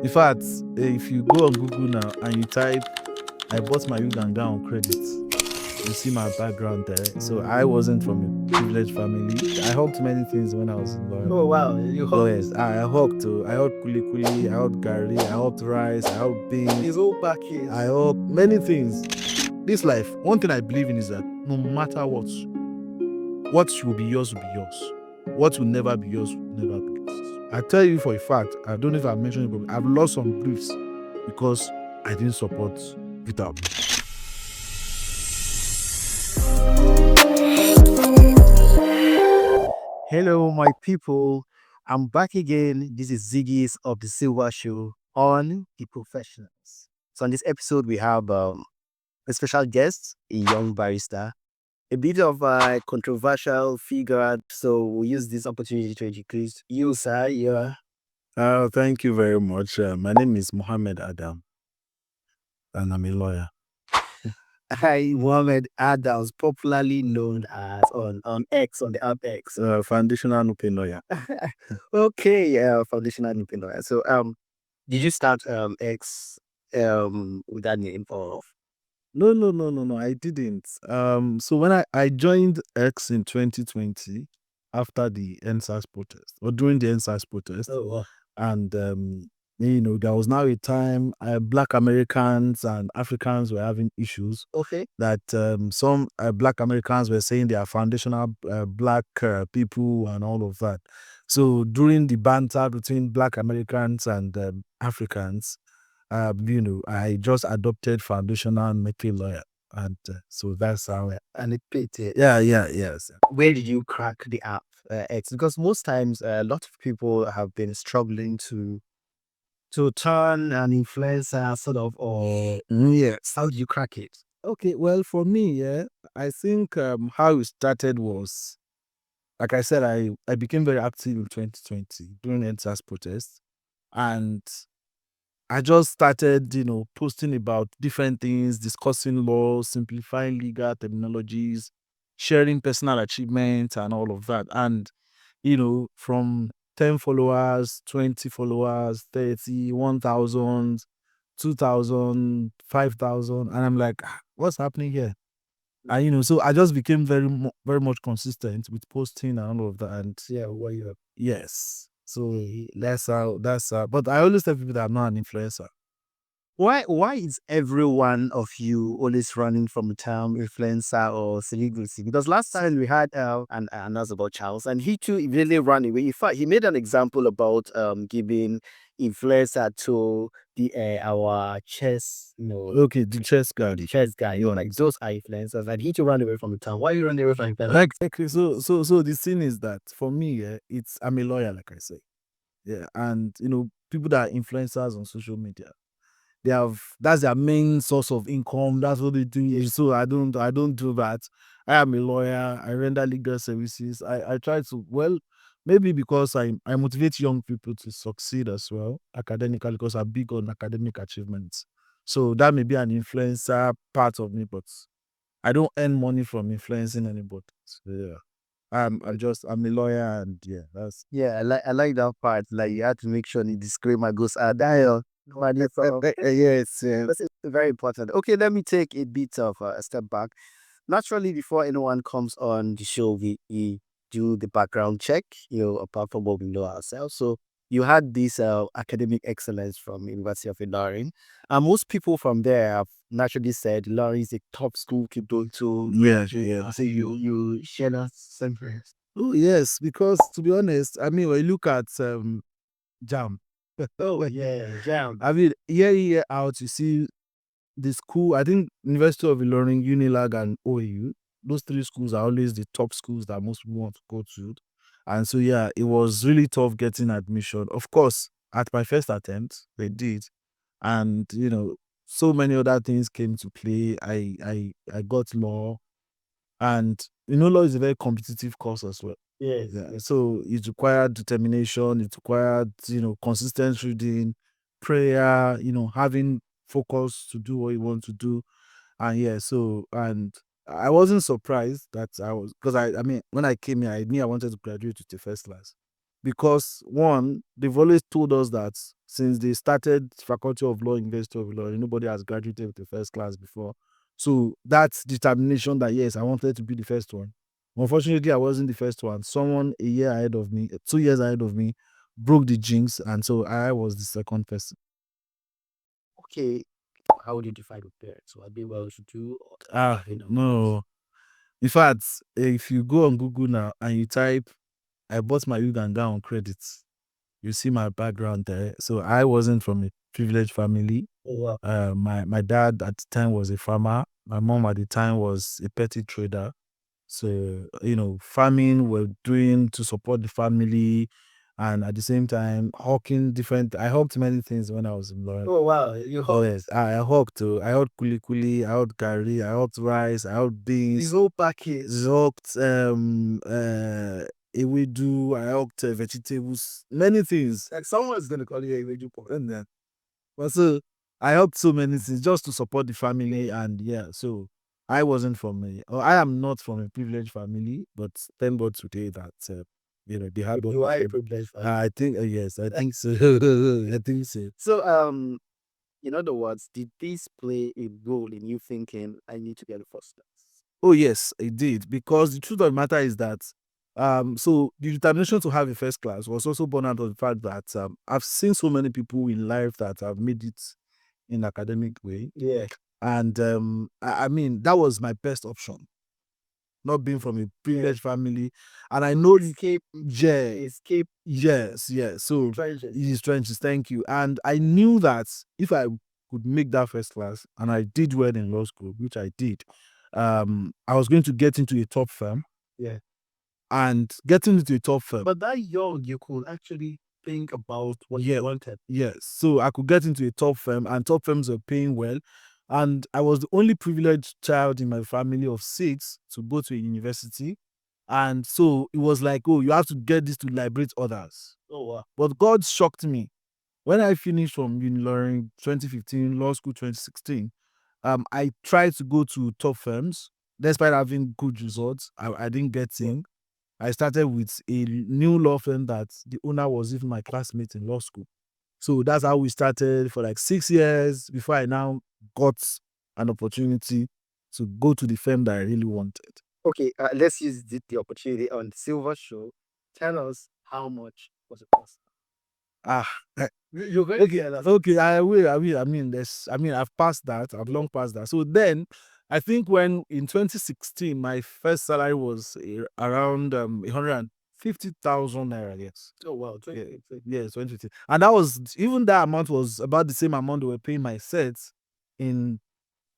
In fact, if you go on Google now and you type, I bought my Uganda on credit, you see my background there. So I wasn't from a privileged family. I hawked many things when I was in Lawyer. Oh wow, you Oh hawked yes, I hawked too. I hawked kuli kuli, I hawked gari, I hawked rice, I hawked beans, his whole package. I hawked many things. This life, one thing I believe in is that no matter what will be yours will be yours. What will never be yours will never be yours. I tell you for a fact, I don't know if I've mentioned it, but I've lost some briefs because I didn't support without. Hello, my people. I'm back again. This is Ziggy's of the Silva Show on the professionals. So on this episode, we have a special guest, a young barrister, a bit of a controversial figure. So we use this opportunity to introduce you, sir. Yeah. Thank you very much. My name is Muhammed Adam, and I'm a lawyer. Hi, Muhammed Adams, popularly known as on X, on the app X. Foundational Nupe lawyer. Okay, foundational Nipin lawyer. So did you start X with that name or No. I didn't. So when I joined X in 2020 after the NSAS protest or during the NSAS protest, wow. and there was now a time Black Americans and Africans were having issues Okay. that some Black Americans were saying they are foundational Black people and all of that. So during the banter between Black Americans and Africans, I just adopted foundational metal lawyer, and so that's how. And it paid it. Yes. Where did you crack the app X? Because most times a lot of people have been struggling to turn an influencer sort of or Yes. how did you crack it? Okay. Well, for me, yeah, I think how it started was, like I said, I became very active in 2020 during NSAS protests, and I just started, posting about different things, discussing laws, simplifying legal terminologies, sharing personal achievements and all of that. And, from 10 followers, 20 followers, 30, 1,000, 2,000, 5,000, and I'm like, what's happening here? And, so I just became very much consistent with posting and all of that. And Yeah, what you yes. So that's how, but I always tell people that I'm not an influencer. why is every one of you always running from the term influencer or celebrity? Because last time we had and that's about Charles, and he too really ran away. In fact, he made an example about giving influencer to the our chess, Okay, the chess guy. the chess guy. Like those are influencers, and he too ran away from the term. Why you running away from influencer? Exactly. So the thing is that for me, yeah, I'm a lawyer, like I say. Yeah. And people that are influencers on social media, that's their main source of income. That's what they do. So I don't do that. I am a lawyer. I render legal services. I try to, well, maybe because I motivate young people to succeed as well academically, because I'm big on academic achievements. So that may be an influencer part of me, but I don't earn money from influencing anybody. So, yeah. I'm a lawyer, and yeah, that's Yeah, I like that part. Like you had to make sure the disclaimer goes out there. Yes, it's very important. Okay, let me take a bit of a step back. Naturally, before anyone comes on the show, we do the background check, apart from what we know ourselves. So you had this academic excellence from University of Ilorin. And most people from there have naturally said Ilorin is a top school to go to. yeah. So you share that same phrase. Oh yes, because to be honest, I mean, when you look at Jam, Oh yeah, jam. I mean, year out, you see the school. I think University of Ilorin, Unilag, and OAU. Those three schools are always the top schools that most people want to go to. And so yeah, it was really tough getting admission. Of course, at my first attempt, they did, and so many other things came to play. I got law, and law is a very competitive course as well. Yes. Yeah. So it required determination, it required, consistent reading, prayer, having focus to do what you want to do. And yeah, and I wasn't surprised that because I mean, when I came here, I knew I wanted to graduate with the first class. Because one, they've always told us that since they started Faculty of Law, University of Law, nobody has graduated with the first class before. So that's determination that yes, I wanted to be the first one. Unfortunately, I wasn't the first one. Someone a year ahead of me, 2 years ahead of me, broke the jinx, and so I was the second person. Okay, how would you define your parents? What they well to do? Or No. In fact, if you go on Google now and you type, I bought my wig and gown on credit, you see my background there. So I wasn't from a privileged family. Oh, wow. My dad at the time was a farmer. My mom at the time was a petty trader. So, farming we're doing to support the family, and at the same time, hawking different. I hawked many things when I was in Lawrence. Oh wow, you Oh, hawked. yes. I hawked too. I hawked kuli kuli, I hawked curry, I hawked rice, I hawked beans, The whole package. I hawked ewedu, I hawked vegetables, many things. Like someone's gonna call you a radio And then, but so I helped so many things just to support the family, and yeah, so I wasn't from or I am not from a privileged family, but thank God today that they had. You are a privileged family. I think yes, I think so. I think so. So in other words, did this play a role in you thinking I need to get a first class? Oh yes, it did, because the truth of the matter is that so the determination to have a first class was also born out of the fact that I've seen so many people in life that have made it in academic way. Yeah. And I mean, that was my best option, not being from a privileged family. And I know Escape. escape. Yes, yes. So Trenches. these trenches, thank you. And I knew that if I could make that first class and I did well in law school, which I did, I was going to get into a top firm. Yeah. And getting into a top firm. But that young, you could actually think about what you wanted. Yes. So I could get into a top firm, and top firms are paying well. And I was the only privileged child in my family of 6 to go to a university. And so it was like, oh, you have to get this to liberate others. Oh wow. But God shocked me. When I finished from Billionaire 2015, law school 2016, I tried to go to top firms. Despite having good results, I didn't get in. I started with a new law firm that the owner was even my classmate in law school. So that's how we started for like 6 years before I now got an opportunity to go to the firm that I really wanted. Okay, let's use the opportunity on the Silver Show. Tell us how much was it cost? Ah, You're going okay, okay, I will, I mean, I've passed that, I've long passed that. So then, I think when in 2016, my first salary was around 150,000 naira. Yes. Oh wow, Yeah, 20. yes, 2015. And that was, even that amount was about the same amount they were paying my sets in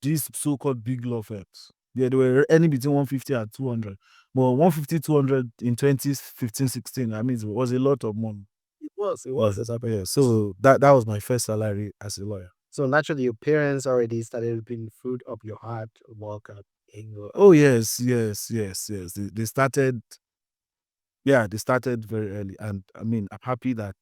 these so-called big law firms. Yeah, they were earning between 150 and 200. But 150, 200 in 2015, 16, I mean, it was a lot of money. It was. Yes, yeah. So that was my first salary as a lawyer. So naturally, your parents already started putting food up your hard work in your. Oh yes, yes, yes, yes. They started, yeah, they started very early, and I mean, I'm happy that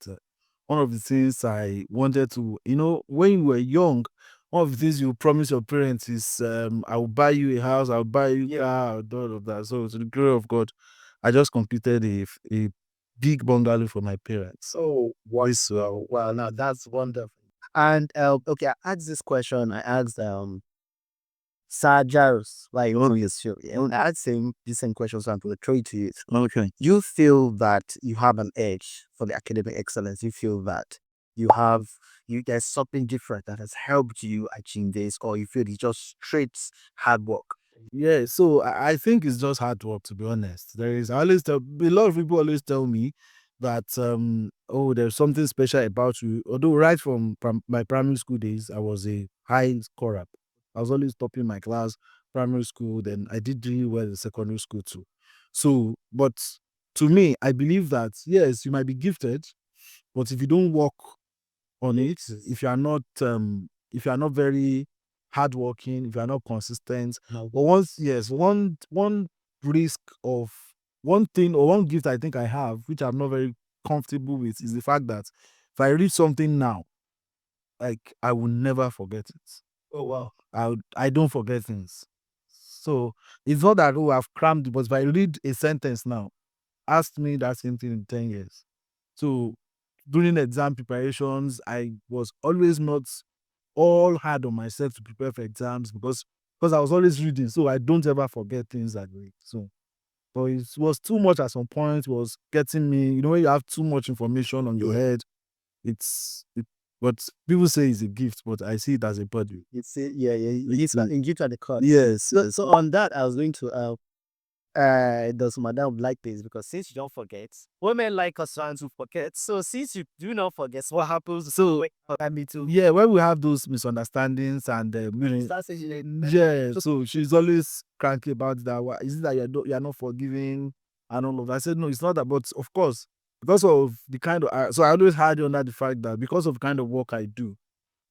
one of the things I wanted to, when you were young, one of the things you promise your parents is, I will buy you a house, I'll buy you a car, I'll do all of that. So to the glory of God, I just completed a big bungalow for my parents. Oh, wow. Wow, now that's wonderful. And okay, I asked this question. I asked Sir Jairus, like always, sure. I asked him the same question, so I'm going to throw it to you. Okay. You feel that you have an edge for the academic excellence. You feel that there's something different that has helped you achieve this, or you feel it's just straight hard work. Yeah, so I think it's just hard work, to be honest. I always tell a lot of people always tell me that oh, there's something special about you. Although right from my primary school days, I was a high scorer. I was always topping my class, primary school. Then I did really well in secondary school too. So, but to me, I believe that yes, you might be gifted, but if you don't work on it, if you are not very hardworking, if you are not consistent, No. but once, yes, one risk of one thing or one gift I think I have, which I'm not very comfortable with, is the fact that if I read something now, like I will never forget it. Oh wow. I don't forget things. So it's not that, oh, I've crammed, but if I read a sentence now, ask me that same thing in 10 years. So during exam preparations, I was always not all hard on myself to prepare for exams because I was always reading, so I don't ever forget things I read. So, but it was too much at some point. It was getting me. You know, when you have too much information on your head, it's it, but people say it's a gift, but I see it as a burden. It's yeah, yeah. It's a- You give to the cost. yes, So on that, I was going to does madam like this? Because since you don't forget, women like us trying to forget. So since you do not forget, what happens? So Me too. yeah, when we have those misunderstandings and yeah, so she's always cranky about that. Why is it that you're not forgiving and all of that? I said no, it's not that. But of course, because of the kind of so I always had under the fact that because of the kind of work I do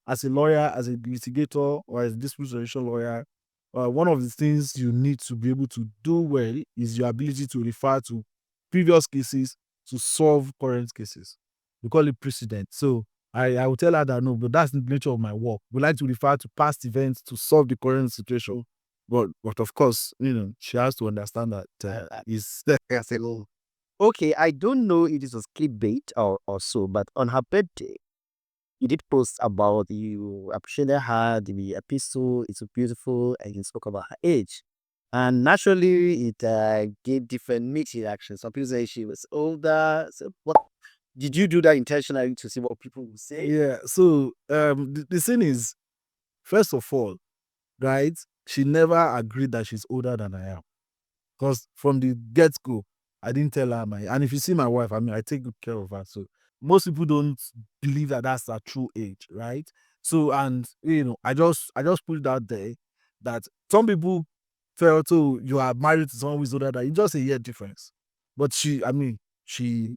as a lawyer, as a litigator, or as a dispute resolution lawyer, one of the things you need to be able to do well is your ability to refer to previous cases to solve current cases. We call it precedent. So I will tell her that no, but that's the nature of my work. We like to refer to past events to solve the current situation. But of course, she has to understand that is Okay, I don't know if this was clickbait or so, but on her birthday, you did post about you appreciated her, the episode, it's so beautiful, and you spoke about her age. And naturally, it gave different mixed reactions. Some people say she was older. So, what did you do that intentionally to see what people would say? yeah. So the thing is, first of all, right? She never agreed that she's older than I am. Because from the get go, I didn't tell her and if you see my wife, I mean, I take good care of her. So most people don't believe that that's her true age, right? So, and I just put it out there that some people felt, oh, you are married to someone who's older than you, just a year difference. But I mean, she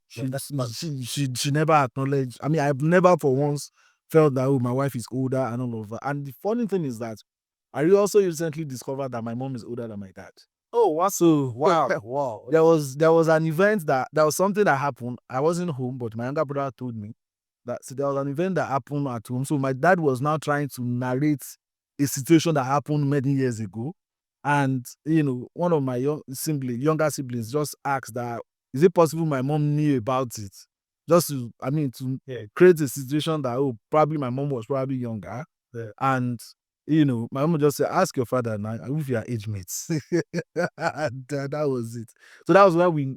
never acknowledged. I mean, I've never for once felt that, oh, my wife is older and all of that. And the funny thing is that I also recently discovered that my mom is older than my dad. Oh, what? So Wow. Wow. there was an event there was something that happened. I wasn't home, but my younger brother told me that so there was an event that happened at home. So my dad was now trying to narrate a situation that happened many years ago. And one of my younger siblings just asked that, is it possible my mom knew about it? Just to create a situation that, oh, probably my mom was probably younger. Yeah. And my mom just said, ask your father now if you are age mates. And that was it. So that was where we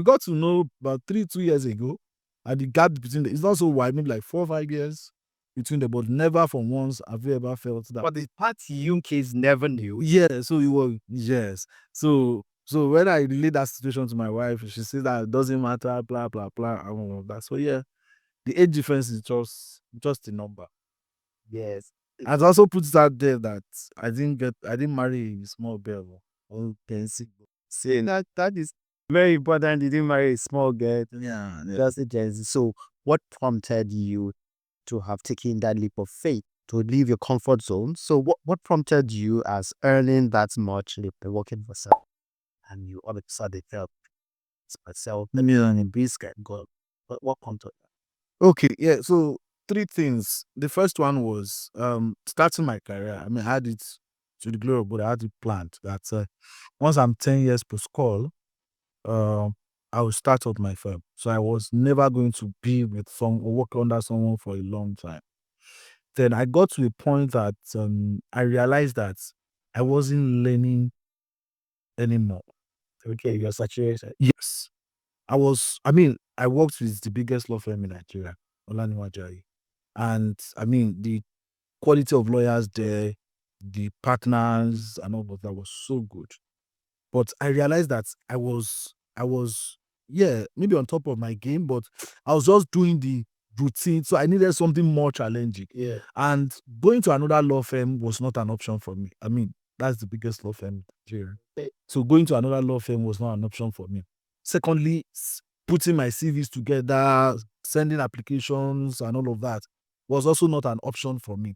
got to know about 2 years ago. And the gap between it's not so wide, maybe like 4 or 5 years between them, but never for once have you ever felt that. But the part you kids never knew. Yeah, so it was, yes. So when I relate that situation to my wife, she says that it doesn't matter, blah, blah, blah, and all of that. So yeah, the age difference is just a number. Yes. I've also put it out there that I didn't marry a small girl or dancing. See, that is very important. You didn't marry a small girl. Yeah. That's a Gen Z. So, what prompted you to have taken that leap of faith to leave your comfort zone? So, what prompted you as earning that much, working for self, and you all of a sudden felt myself, let me learn a biscuit, God. What prompted that? Okay, yeah. So 3 things. The first one was starting my career. I mean, I had it to the glory, but I had it planned that once I'm 10 years post call, I will start up my firm. So I was never going to be with some or work under someone for a long time. Then I got to a point that I realized that I wasn't learning anymore. Okay, you're saturated. Yes. I worked with the biggest law firm in Nigeria, Olaniwajai. And I mean, the quality of lawyers there, the partners and all of that was so good. But I realized that I was, yeah, maybe on top of my game, but I was just doing the routine. So I needed something more challenging. Yeah. And going to another law firm was not an option for me. I mean, that's the biggest law firm in Nigeria. So going to another law firm was not an option for me. Secondly, putting my CVs together, sending applications and all of that was also not an option for me.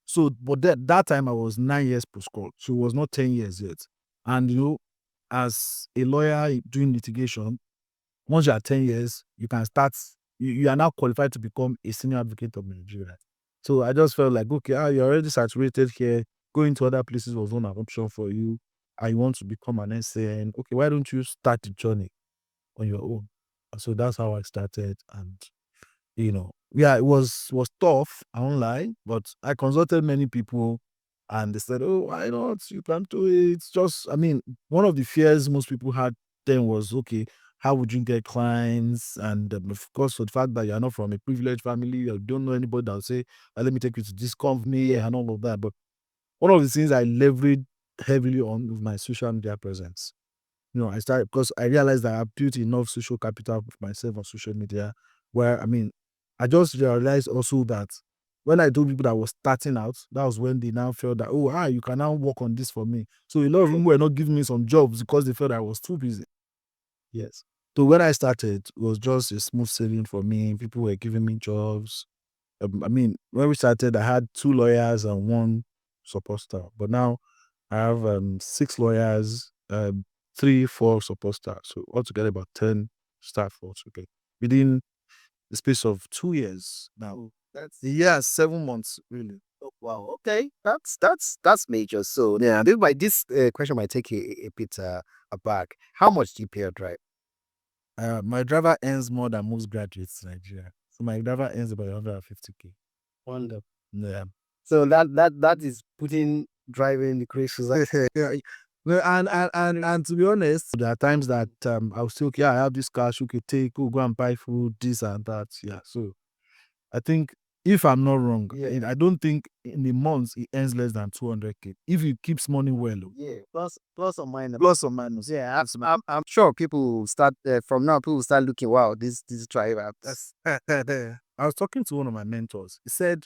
So, but that time I was 9 years post-call, so it was not 10 years yet. And as a lawyer doing litigation, once you are 10 years, you can start, you are now qualified to become a senior advocate of Nigeria. So I just felt like, okay, you're already saturated here. Going to other places was not an option for you. I want to become an SN. Okay, why don't you start the journey on your own? So that's how I started. And Yeah, it was tough, I won't lie, but I consulted many people and they said, "Oh, why not? You can do it." It's just, I mean, one of the fears most people had then was, okay, how would you get clients? And of course, for the fact that you're not from a privileged family, you don't know anybody that'll say, let me take you to this company and all of that. But one of the things I leveraged heavily on with my social media presence. I started because I realized that I built enough social capital of myself on social media where, I mean, I just realized also that when I told people that I was starting out, that was when they now felt that, oh, you can now work on this for me. So a lot of them were not giving me some jobs because they felt I was too busy. Yes. So when I started, it was just a smooth sailing for me. People were giving me jobs. I mean, when we started, I had 2 lawyers and one support staff. But now I have 6 lawyers, 3, 4 support staff. So altogether about 10 staff altogether within the space of 2 years now. Yeah, 7 months really. Oh, wow. Okay, that's major. So yeah, this question might take a bit aback. How much do you pay a drive? My driver earns more than most graduates in Nigeria. So my driver earns about 150K. Wonderful. Yeah. So that is putting driving the crazy. Yeah. No, and to be honest, there are times that I'll say, okay, I have this cash, okay, go and buy food, this and that. Yeah. So I think if I'm not wrong, I don't think in the months he earns less than 200K. If he keeps money well. Yeah, plus or minus. Plus or minus. Yeah, I'm sure people will start from now. People will start looking. Wow, this driver. I was talking to one of my mentors. He said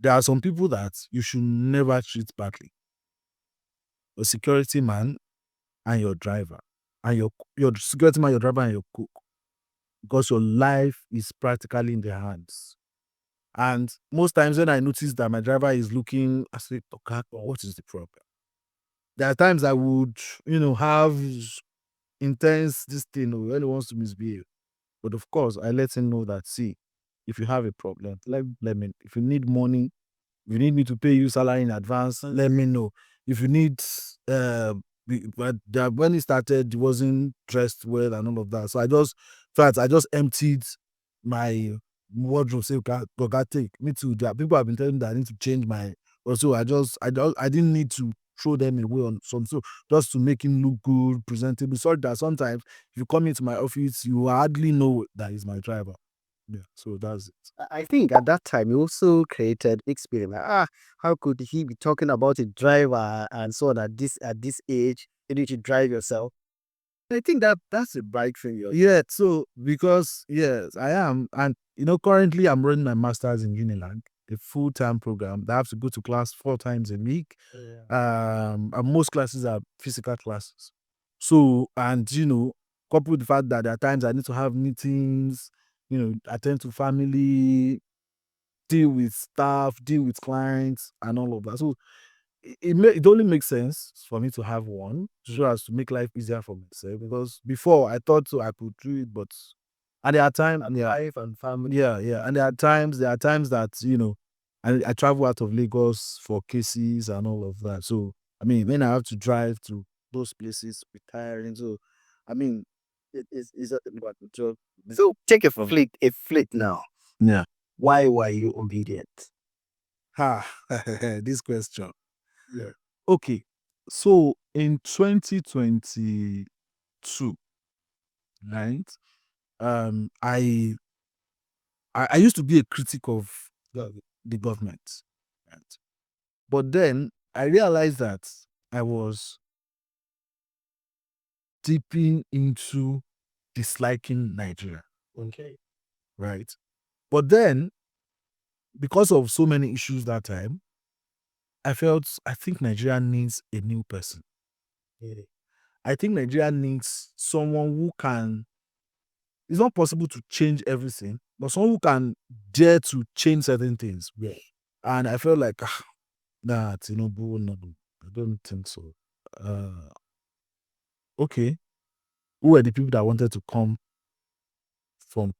there are some people that you should never treat badly. A security man and your driver, and your security man, your driver, and your cook, because your life is practically in their hands. And most times when I notice that my driver is looking, I say, okay, what is the problem? There are times I would, have intense this thing when he wants to misbehave. But of course, I let him know that, see, if you have a problem, let me, if you need money, if you need me to pay you salary in advance, let me know. If you need, but when he started, he wasn't dressed well and all of that. So I just emptied my wardrobe. Say, okay, God, take me too. There are people have been telling me that I need to change my. Also, I didn't need to throw them away on some, so just to make him look good, presentable. Sorry that sometimes if you come into my office, you hardly know that he's my driver. Yeah, so that's it. I think at that time he also created experiment. How could he be talking about a driver and so on at this age? You need to drive yourself. I think that's a bike thing. Yeah, so because yes, I am, and currently I'm running my masters in Unilag, a full-time program that I have to go to class 4 times a week. And most classes are physical classes. So, and coupled with the fact that there are times I need to have meetings, attend to family, deal with staff, deal with clients, and all of that. So it only makes sense for me to have one so as to make life easier for myself. Because before I thought so I could do it, but and there are times, and life and family. Yeah, and there are times that I travel out of Lagos for cases and all of that. So I mean, when I have to drive to those places, it's tiring. So I mean, it's a job. So take a fleet now. Yeah. Why were you obedient? Ha, this question. Yeah. Okay. So in 2022, right? I used to be a critic of the government, right? But then I realized that I was dipping into disliking Nigeria, Okay. right? But then because of so many issues that time, I think Nigeria needs a new person. Yeah. I think Nigeria needs someone who can. It's not possible to change everything, but someone who can dare to change certain things. Yeah. And I felt like, nah, Tinubu, no, I don't think so. Okay, who were the people that wanted to come from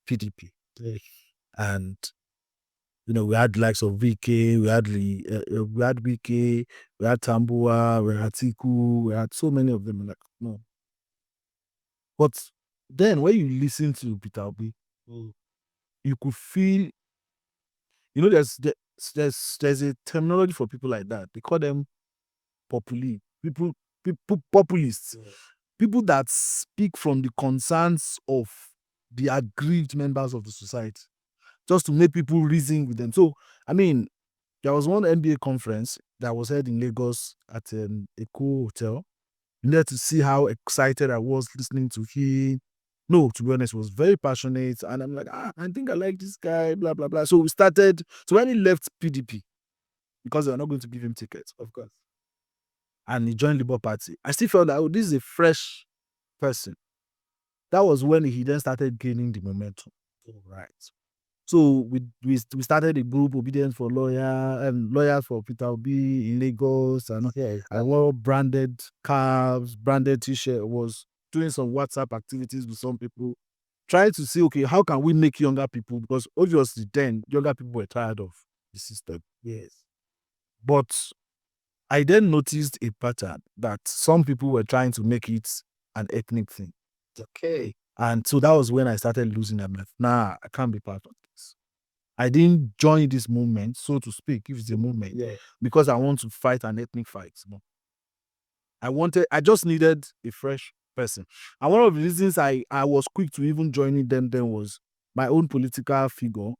PDP? Yeah. And we had the likes of VK, we had VK, we had Tambua, we had Tiku, we had so many of them. Like, no. But then when you listen to Peter Obi, You could feel, there's a terminology for people like that. They call them people populists. People that speak from the concerns of the aggrieved members of the society, just to make people reason with them. So, I mean, there was one NBA conference that was held in Lagos at a cool hotel. You need to see how excited I was listening to him. No, to be honest, he was very passionate. And I'm like, I think I like this guy, blah, blah, blah. So we started. So when he left PDP, because they were not going to give him tickets, of course, and he joined Labour Party, I still felt that, this is a fresh person. That was when he then started gaining the momentum. Right. So we started a group, Obedience for Lawyers for Peter Obi in Lagos, and I wore branded caps, branded T-shirt, was doing some WhatsApp activities with some people, trying to see, okay, how can we make younger people, because obviously then younger people were tired of the system. Yes. But I then noticed a pattern that some people were trying to make it an ethnic thing. Okay. And so that was when I started losing my mind. Nah, I can't be part of this. I didn't join this movement, so to speak, if it's a movement, because I want to fight an ethnic fight. No. I just needed a fresh person. And one of the reasons I was quick to even joining them then was my own political figure,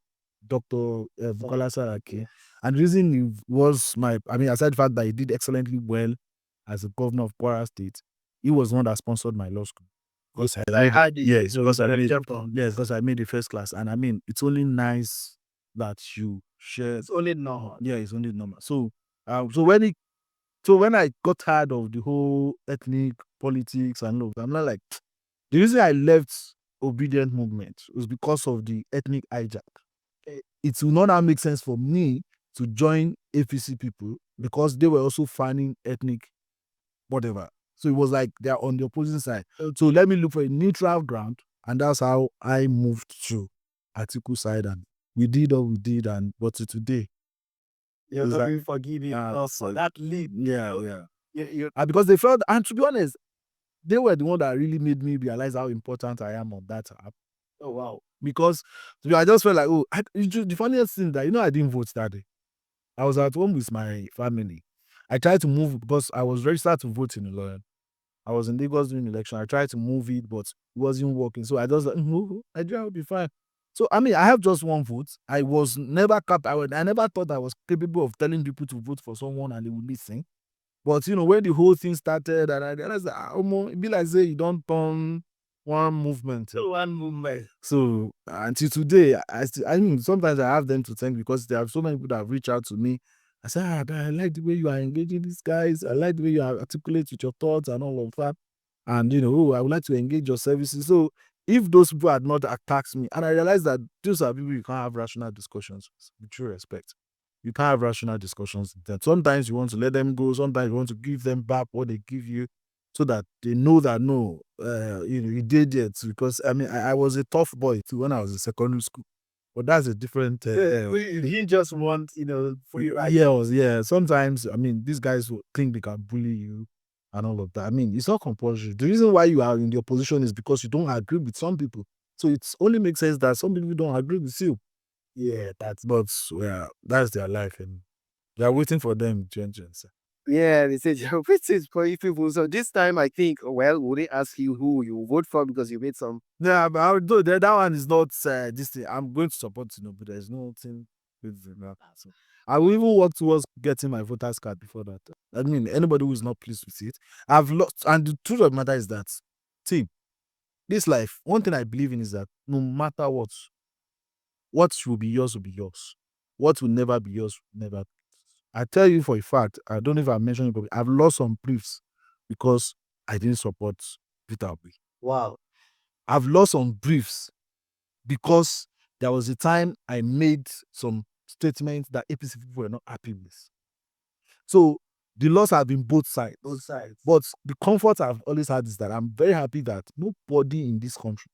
Dr. Bukola Saraki. And the reason he was aside the fact that he did excellently well as a governor of Kwara State, he was the one that sponsored my law school. Because because I made the first class. And I mean, it's only nice that you share. It's only normal. Yeah, it's only normal. So when I got tired of the whole ethnic politics and all, I'm not like, the reason I left Obedient Movement was because of the ethnic hijack. It will not now make sense for me to join APC people because they were also fanning ethnic whatever. So it was like they're on the opposing side. So let me look for a neutral ground, and that's how I moved to Atiku side, and we did what we did, and but to today, You're not forgiving us for that lead. yeah. And because they felt, and to be honest, they were the one that really made me realize how important I am on that app. Oh wow! Because I just felt like, the funniest thing that I didn't vote that day. I was at home with my family. I tried to move because I was registered to vote in Ilorin. I was in Lagos during the election. I tried to move it, but it wasn't working. So I just like, Nigeria will be fine. So I mean, I have just one vote. I was never capped. I never thought I was capable of telling people to vote for someone and they would listen. But when the whole thing started, and I realized that it be like say you don't turn one movement. One movement. So until today, I mean, sometimes I have them to thank because there are so many people that have reached out to me. I say, I like the way you are engaging these guys. I like the way you are articulate with your thoughts and all of that. And I would like to engage your services. So if those people had not attacked me, and I realized that those are people you can't have rational discussions with true respect. You can't have rational discussions with them. Sometimes you want to let them go. Sometimes you want to give them back what they give you, so that they know that no, you did it. Because I mean, I was a tough boy too when I was in secondary school, but that's a different. He just want for you. Yeah. Sometimes I mean, these guys will think they can bully you and all of that. I mean, it's not compulsory. The reason why you are in the opposition is because you don't agree with some people. So it only makes sense that some people don't agree with you. Yeah, that's that's their life, and they are waiting for them changes. Yeah, they said you're waiting for you people. So this time I think, would they ask you who you vote for because you made some? Yeah, but I would do that. That one is not this thing. I'm going to support but there's nothing with that. So I will even work towards getting my voter's card before that. I mean, anybody who is not pleased with it, I've lost. And the truth of the matter is that, see, this life, one thing I believe in is that no matter what will be yours will be yours. What will never be yours will never be. I tell you for a fact, I don't know if I mentioned it, but I've lost some briefs because I didn't support Peter Obi. Wow. I've lost some briefs because there was a time I made some statements that APC people were not happy with. So the loss have been both sides. Both sides. But the comfort I've always had is that I'm very happy that nobody in this country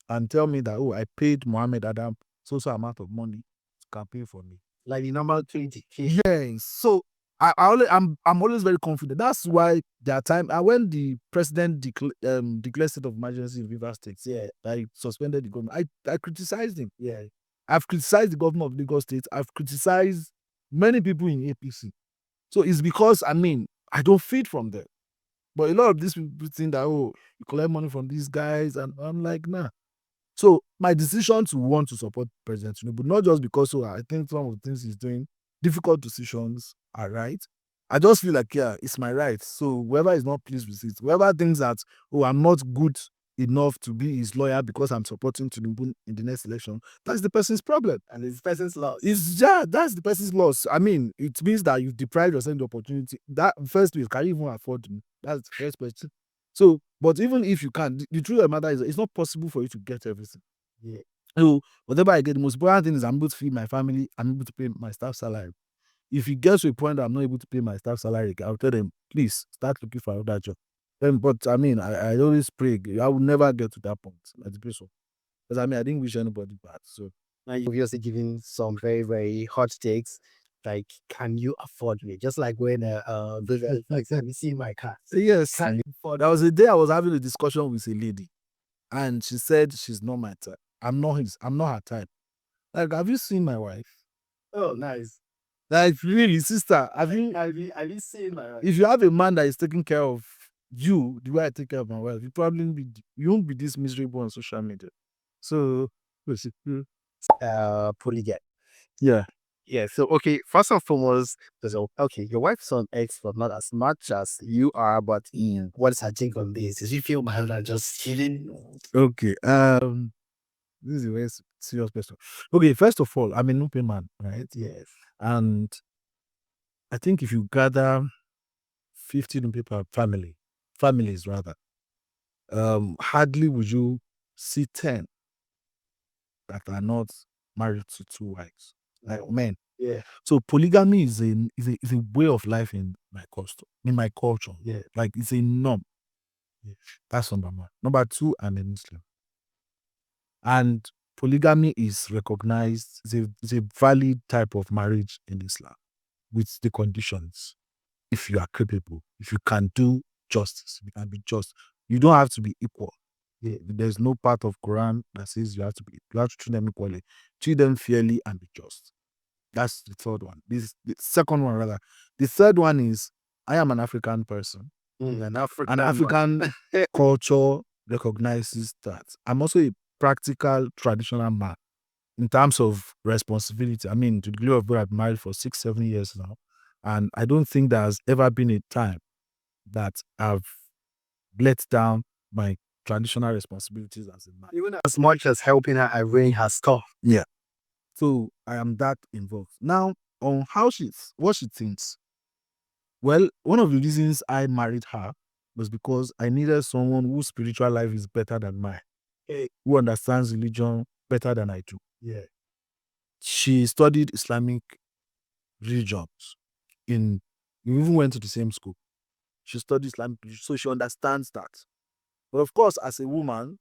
can tell me that, I paid Muhammed Adam so amount of money to campaign for me. Like the normal 20K. Yes. So I'm always very confident. That's why there are time. And when the president declared state of emergency in Rivers State, I suspended the government. I criticized him. Yeah. I've criticized the governor of Lagos State. I've criticized many people in APC. So it's because I don't feed from them. But a lot of these people think that you collect money from these guys, and I'm like, nah. So my decision to want to support President Tinubu, not just because I think some of the things he's doing, difficult decisions are right. I just feel like, it's my right. So whoever is not pleased with it, whoever thinks that, I'm not good enough to be his lawyer because I'm supporting Tinubu in the next election, that's the person's problem. And it's the person's loss. That's the person's loss. It means that you've deprived yourself the opportunity. That first is, can you even afford me? That's the first question. So, but even if you can, the truth of the matter is it's not possible for you to get everything. Yeah. So whatever I get, the most important thing is I'm able to feed my family, I'm able to pay my staff salary. If it gets to a point that I'm not able to pay my staff salary, I'll tell them, please start looking for another job. But I always pray. I will never get to that point at the place of, because I didn't wish anybody bad. So Now you're obviously giving some very, very hot takes. Like, can you afford me? Just like when like let me see my car. yes, Can you afford there was a day I was having a discussion with a lady, and she said she's not my type. I'm not her type. Like, have you seen my wife? Oh, nice. Like, really, sister, Have you seen my wife? if you have a man that is taking care of you the way I take care of my wife, you won't be this miserable on social media. So, Polygamy. yeah. Yeah. So okay, first and foremost, okay, your wife's on X, but not as much as you are. But what is her take on this? Does she feel my husband just cheating? Okay. This is a very serious question. Okay, first of all, I'm an open man, right? Yes. And I think if you gather 15 people, families rather, hardly would you see 10 that are not married to two wives, like men. Yeah. So polygamy is a way of life in my culture. Yeah. Like, it's a norm. Yeah. That's number one. Number two, I'm a Muslim. And polygamy is recognized, it's a valid type of marriage in Islam with the conditions. If you are capable, if you can do justice, you can be just. You don't have to be equal. Yeah, there's no part of Quran that says you have to treat them equally. Treat them fairly and be just. That's the third one. This is the second one, rather. The third one is, I am an African person. An African culture recognizes that. I'm also a practical, traditional man in terms of responsibility. To the glory of God, I've been married for 6-7 years now. And I don't think there's ever been a time that I've let down my traditional responsibilities as a man. Even as much as helping her arrange her stuff. Yeah. So I am that involved. Now, on what she thinks. Well, one of the reasons I married her was because I needed someone whose spiritual life is better than mine, who understands religion better than I do. Yeah. She studied Islamic religions. We even went to the same school. She studied Islamic religion, so she understands that. But of course, as a woman,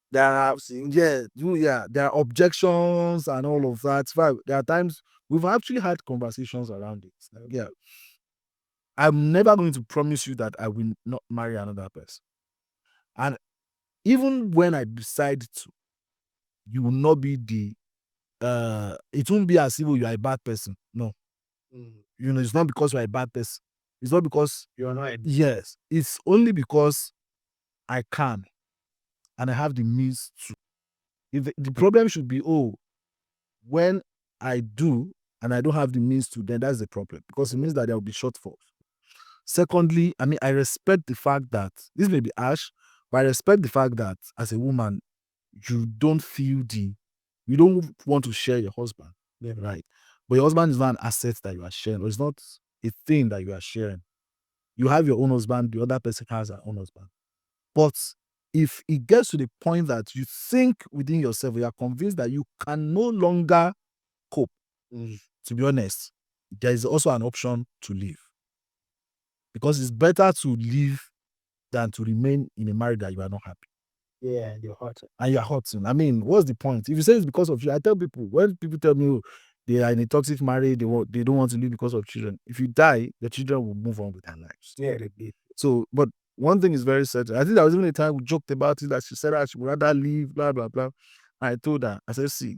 there are there are objections and all of that. There are times we've actually had conversations around it. Like, I'm never going to promise you that I will not marry another person. And even when I decide to, you will not be it won't be as if you are a bad person. No. It's not because you're a bad person. It's not because you're not. Yes. It's only because I can and I have the means to. If the problem should be, when I do and I don't have the means to, then that's the problem, because it means that there will be shortfalls. Secondly, I respect the fact that this may be harsh, but I respect the fact that as a woman, you don't want to share your husband. Yeah, right. But your husband is not an asset that you are sharing, or it's not a thing that you are sharing. You have your own husband, the other person has her own husband. But if it gets to the point that you think within yourself, you are convinced that you can no longer cope, to be honest, there is also an option to leave. Because it's better to leave than to remain in a marriage that you are not happy. Yeah, you're hurting. And you're hurting. What's the point? If you say it's because of you, I tell people, when people tell me, They are in a toxic marriage. They don't want to live because of children. If you die, the children will move on with their lives. Yeah, they did. So, but one thing is very certain. I think there was even a time we joked about it that she said that she would rather leave, blah, blah, blah. I told her, I said, see,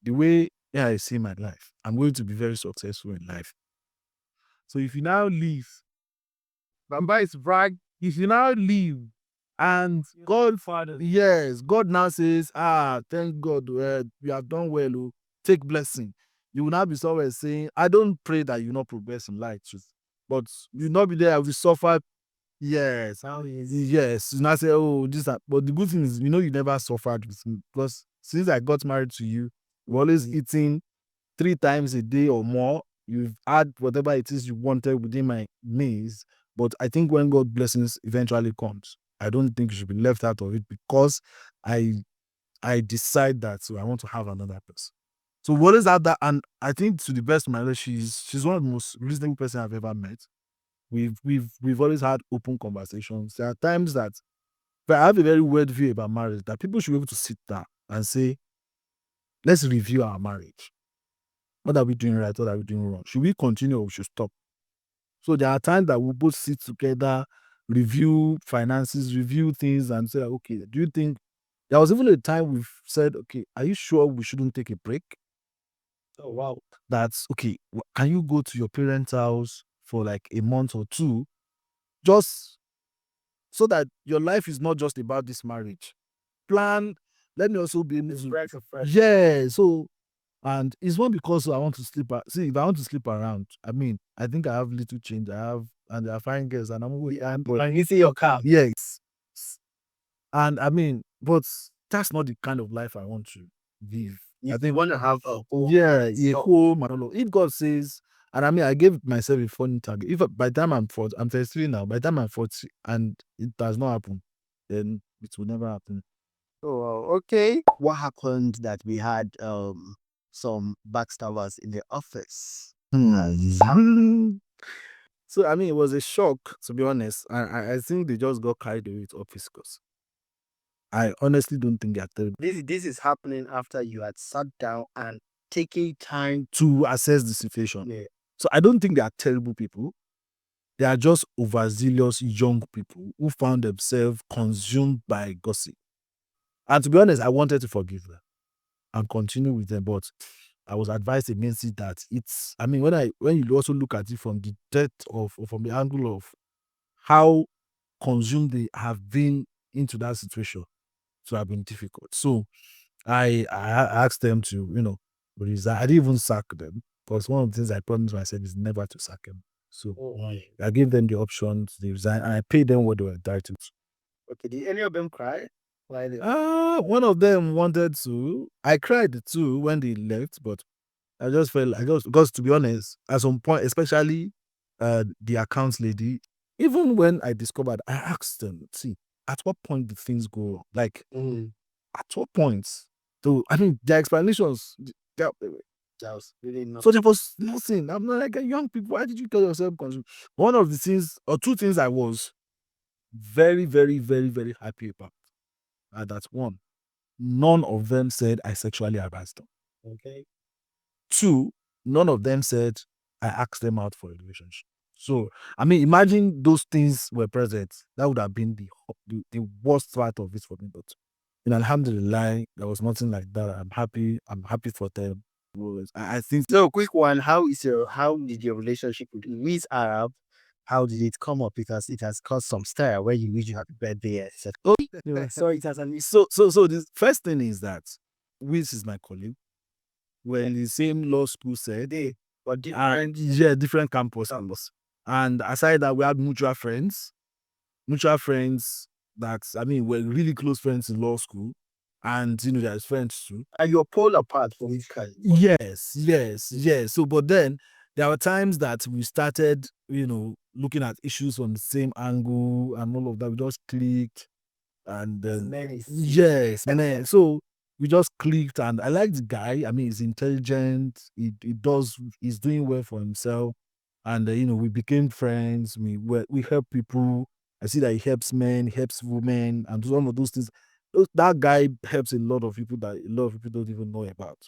the way I see my life, I'm going to be very successful in life. So if you now leave, Bamba is brag, if you now leave and God, Father, yes, God now says, thank God, you have done well, oh, take blessing. You will now be somewhere saying, I don't pray that you not progress in life, but you not be there, we suffer. Yes, yes. You now say, oh, this, but the good thing is, you never suffered with me because since I got married to you, we're always eating 3 times a day or more. You've had whatever it is you wanted within my means. But I think when God blessings eventually comes, I don't think you should be left out of it because I decide that so I want to have another person. So what is that? And I think to the best of my knowledge, she's one of the most reasonable person I've ever met. We've always had open conversations. There are times that, but I have a very weird view about marriage that people should be able to sit down and say, let's review our marriage. What are we doing right? What are we doing wrong? Should we continue or we should stop? So there are times that we both sit together, review finances, review things, and say, okay, do you think there was even a time we've said, okay, are you sure we shouldn't take a break? Oh wow. That's okay. Can you go to your parents' house for like a month or two? Just so that your life is not just about this marriage. Plan. Let me also be able to. Yeah. So, and it's not because I want to sleep. See, if I want to sleep around, I mean, I think I have little change. I have, and they are fine girls, and I'm always. And you see your car. Yes. And I mean, but that's not the kind of life I want to live. I think want to have a home. yeah, a home and all of. If God says, and I mean, I gave myself a funny target. If by the time I'm 40, I'm 33 now. By the time I'm 40, and it does not happen, then it will never happen. Oh, okay. What happened that we had some backstabbers in the office? So I mean, it was a shock to be honest. I think they just got carried away with office because I honestly don't think they're terrible This is happening after you had sat down and taken time. to assess the situation. Yeah. So I don't think they are terrible people. They are just overzealous young people who found themselves consumed by gossip. And to be honest, I wanted to forgive them and continue with them, but I was advised against it that it's. I mean, when you also look at it from the depth of, or from the angle of how consumed they have been into that situation, to have been difficult. So I asked them to resign. I didn't even sack them because one of the things I promised myself is never to sack them. So I gave them the options. They resigned, and I paid them what they were entitled to. Okay, did any of them cry? Why they- One of them wanted to. I cried too when they left, but I just felt because to be honest, at some point, especially the accounts lady, even when I discovered, I asked them, see, at what point did things go wrong? Like, at what point? So I mean, their explanations, That was really not. so there was nothing. I'm not like young people. Why did you tell yourself consume? One of the things, or two things, I was very, very, very, very happy about. That's one. None of them said I sexually harassed them. Okay. Two, none of them said I asked them out for a relationship. So, I mean, imagine those things were present. That would have been the worst part of it for me. But, alhamdulillah, there was nothing like that. I'm happy. I'm happy for them. I think So, quick one. How did your relationship with Arab? How did it come up? Because it has caused some stir where you wish you happy birthday. Etc. Oh, Sorry, it has an so the first thing is that Wiz is my colleague. We're in the same law school set. but different. Yeah, different campus. And aside that, we had mutual friends that, I mean, we're really close friends in law school. And, there's friends too. And you're polar apart from each kind. Yes. So, but then there were times that we started, looking at issues from the same angle and all of that. We just clicked. And yes, and then so we just clicked, and I like the guy. I mean, he's intelligent. He's doing well for himself, and we became friends. We help people. I see that he helps men, he helps women, and some of those things. That guy helps a lot of people that a lot of people don't even know about.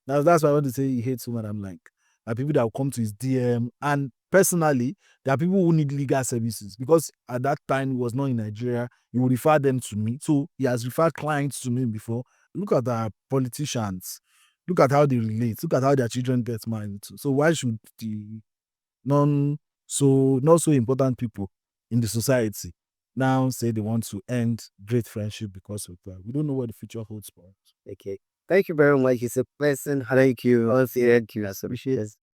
Now that's why I want to say he hates women. I'm like, there are people that will come to his DM, and personally, there are people who need legal services because at that time he was not in Nigeria. He would refer them to me. So he has referred clients to me before. Look at our politicians. Look at how they relate. Look at how their children get married. So why should the not so important people in the society now say they want to end great friendship because of that? We don't know what the future holds for us. Okay. Thank you very much. It's a pleasant. Thank you. Honestly, thank you. I appreciate it.